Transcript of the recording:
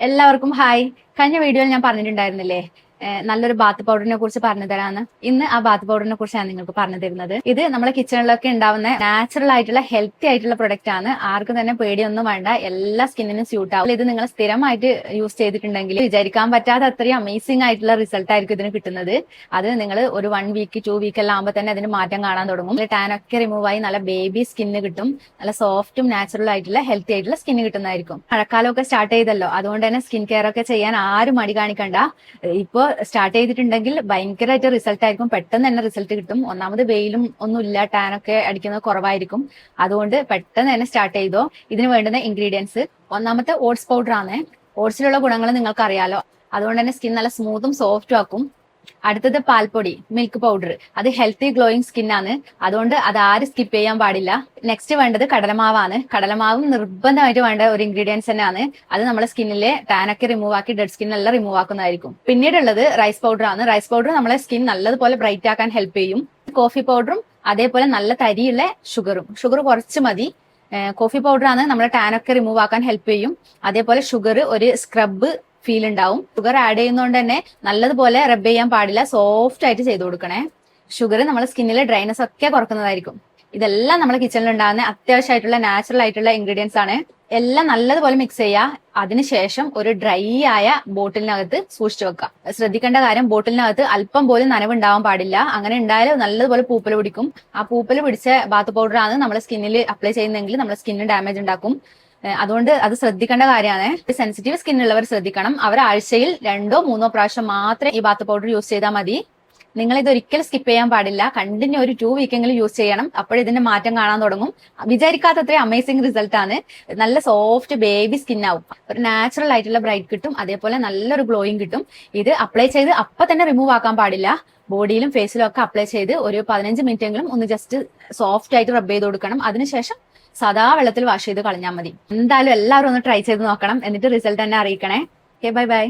എല്ലാവർക്കും ഹായ്. കഴിഞ്ഞ വീഡിയോയിൽ ഞാൻ പറഞ്ഞിട്ടുണ്ടായിരുന്നില്ലേ നല്ലൊരു ബാത്ത് പൗഡറിനെ കുറിച്ച് പറഞ്ഞു തരാന്ന്. ഇന്ന് ആ ബാത്ത് പൗഡറിനെ കുറിച്ചാണ് നിങ്ങൾക്ക് പറഞ്ഞു തരുന്നത്. ഇത് നമ്മുടെ കിച്ചണിലൊക്കെ ഉണ്ടാവുന്ന നാച്ചുറൽ ആയിട്ടുള്ള ഹെൽത്തി ആയിട്ടുള്ള പ്രൊഡക്റ്റ് ആണ്. ആർക്കും തന്നെ പേടിയൊന്നും വേണ്ട, എല്ലാ സ്കിന്നിനും സ്യൂട്ട് ആവും. ഇത് നിങ്ങൾ സ്ഥിരമായിട്ട് യൂസ് ചെയ്തിട്ടുണ്ടെങ്കിൽ വിചാരിക്കാൻ പറ്റാത്ത അത്രയും അമേസിംഗ് ആയിട്ടുള്ള റിസൾട്ട് ആയിരിക്കും ഇതിന് കിട്ടുന്നത്. അത് നിങ്ങൾ ഒരു 1 വീക്ക് 2 വീക്ക് എല്ലാം ആകുമ്പോൾ തന്നെ അതിന് മാറ്റം കാണാൻ തുടങ്ങും. ടാൻ ഒക്കെ റിമൂവ് ആയി നല്ല ബേബി സ്കിന്ന് കിട്ടും. നല്ല സോഫ്റ്റും നാച്ചുറൽ ആയിട്ടുള്ള ഹെൽത്തി ആയിട്ടുള്ള സ്കിന്ന് കിട്ടുന്നതായിരിക്കും. മഴക്കാലമൊക്കെ സ്റ്റാർട്ട് ചെയ്തല്ലോ, അതുകൊണ്ട് തന്നെ സ്കിൻ കെയർ ഒക്കെ ചെയ്യാൻ ആരും മടി കാണിക്കണ്ട. ഇപ്പോ സ്റ്റാർട്ട് ചെയ്തിട്ടുണ്ടെങ്കിൽ ഭയങ്കരമായിട്ട് റിസൾട്ട് ആയിരിക്കും. പെട്ടെന്ന് തന്നെ റിസൾട്ട് കിട്ടും. ഒന്നാമത് വെയിലും ഒന്നുമില്ല, ടാനൊക്കെ അടിക്കുന്നത് കുറവായിരിക്കും. അതുകൊണ്ട് പെട്ടെന്ന് തന്നെ സ്റ്റാർട്ട് ചെയ്തോ. ഇതിന് വേണ്ടുന്ന ഇൻഗ്രീഡിയൻസ്, ഒന്നാമത്തെ ഓട്സ് പൗഡർ ആണ്. ഓട്സിലുള്ള ഗുണങ്ങൾ നിങ്ങൾക്ക് അറിയാലോ, അതുകൊണ്ട് തന്നെ സ്കിൻ നല്ല സ്മൂത്തും സോഫ്റ്റും ആക്കും. അടുത്തത് പാൽപ്പൊടി, മിൽക്ക് പൗഡർ. അത് ഹെൽത്തി ഗ്ലോയിങ് സ്കിൻ ആണ്, അതുകൊണ്ട് അത് ആരും സ്കിപ്പ് ചെയ്യാൻ പാടില്ല. നെക്സ്റ്റ് വേണ്ടത് കടലമാവാണ്. കടലമാവും നിർബന്ധമായിട്ട് വേണ്ട ഒരു ഇൻഗ്രീഡിയൻസ് തന്നെയാണ്. അത് നമ്മുടെ സ്കിന്നിലെ ടാനൊക്കെ റിമൂവ് ആക്കി ഡെഡ് സ്കിൻ എല്ലാം റിമൂവ് ആക്കുന്നതായിരിക്കും. പിന്നീടുള്ളത് റൈസ് പൗഡർ ആണ്. റൈസ് പൗഡർ നമ്മളെ സ്കിൻ നല്ലതുപോലെ ബ്രൈറ്റ് ആക്കാൻ ഹെൽപ്പ് ചെയ്യും. കോഫി പൗഡറും അതേപോലെ നല്ല തരിയുള്ള ഷുഗറും. ഷുഗർ കുറച്ച് മതി. കോഫി പൗഡർ ആണ് നമ്മുടെ ടാനൊക്കെ റിമൂവ് ആക്കാൻ ഹെൽപ്പ് ചെയ്യും. അതേപോലെ ഷുഗർ ഒരു സ്ക്രബ് ഫീൽ ഉണ്ടാവും. ഷുഗർ ആഡ് ചെയ്യുന്നതുകൊണ്ട് തന്നെ നല്ലതുപോലെ റബ്ബ് ചെയ്യാൻ പാടില്ല, സോഫ്റ്റ് ആയിട്ട് ചെയ്ത് കൊടുക്കണേ. ഷുഗർ നമ്മുടെ സ്കിന്നിലെ ഡ്രൈനസ് ഒക്കെ കുറക്കുന്നതായിരിക്കും. ഇതെല്ലാം നമ്മുടെ കിച്ചണിൽ ഉണ്ടാകുന്ന അത്യാവശ്യമായിട്ടുള്ള നാച്ചുറൽ ആയിട്ടുള്ള ഇൻഗ്രീഡിയൻസ് ആണ്. എല്ലാം നല്ലതുപോലെ മിക്സ് ചെയ്യുക. അതിനുശേഷം ഒരു ഡ്രൈ ആയ ബോട്ടിലിനകത്ത് സൂക്ഷിച്ചു വെക്കുക. ശ്രദ്ധിക്കേണ്ട കാര്യം, ബോട്ടിലിനകത്ത് അല്പം പോലും നനവുണ്ടാവാൻ പാടില്ല. അങ്ങനെ ഉണ്ടായാൽ നല്ലതുപോലെ പൂപ്പൽ പിടിക്കും. ആ പൂപ്പൽ പിടിച്ച ബാത്ത് പൗഡർ ആണ് നമ്മുടെ സ്കിന്നിൽ അപ്ലൈ ചെയ്യുന്നതെങ്കിൽ നമ്മുടെ സ്കിന്നിന് ഡാമേജ് ഉണ്ടാക്കും. അതുകൊണ്ട് അത് ശ്രദ്ധിക്കേണ്ട കാര്യമാണ്. സെൻസിറ്റീവ് സ്കിൻ ഉള്ളവർ ശ്രദ്ധിക്കണം. അവർ ആഴ്ചയിൽ 2 3 പ്രാവശ്യം മാത്രമേ ഈ ബാത്ത് പൗഡർ യൂസ് ചെയ്താൽ മതി. നിങ്ങൾ ഇത് ഒരിക്കലും സ്കിപ്പ് ചെയ്യാൻ പാടില്ല. കണ്ടിന്യൂ ഒരു 2 വീക്കെങ്കിലും യൂസ് ചെയ്യണം. അപ്പോഴിതിന്റെ മാറ്റം കാണാൻ തുടങ്ങും. വിചാരിക്കാത്തത്ര അമേസിംഗ് റിസൾട്ട് ആണ്. നല്ല സോഫ്റ്റ് ബേബി സ്കിൻ ആവും. ഒരു നാച്ചുറൽ ആയിട്ടുള്ള ബ്രൈറ്റ് കിട്ടും. അതേപോലെ നല്ലൊരു ഗ്ലോയിങ് കിട്ടും. ഇത് അപ്ലൈ ചെയ്ത് അപ്പൊ തന്നെ റിമൂവ് ആക്കാൻ പാടില്ല. ബോഡിയിലും ഫേസിലും ഒക്കെ അപ്ലൈ ചെയ്ത് ഒരു 15 മിനിറ്റ് എങ്കിലും ഒന്ന് ജസ്റ്റ് സോഫ്റ്റ് ആയിട്ട് റബ്ബ് ചെയ്ത് കൊടുക്കണം. അതിനുശേഷം സാധാ വെള്ളത്തിൽ വാഷ് ചെയ്ത് കളഞ്ഞാൽ മതി. എന്തായാലും എല്ലാവരും ഒന്ന് ട്രൈ ചെയ്ത് നോക്കണം. എന്നിട്ട് റിസൾട്ട് തന്നെ അറിയിക്കണേ. Okay, bye bye.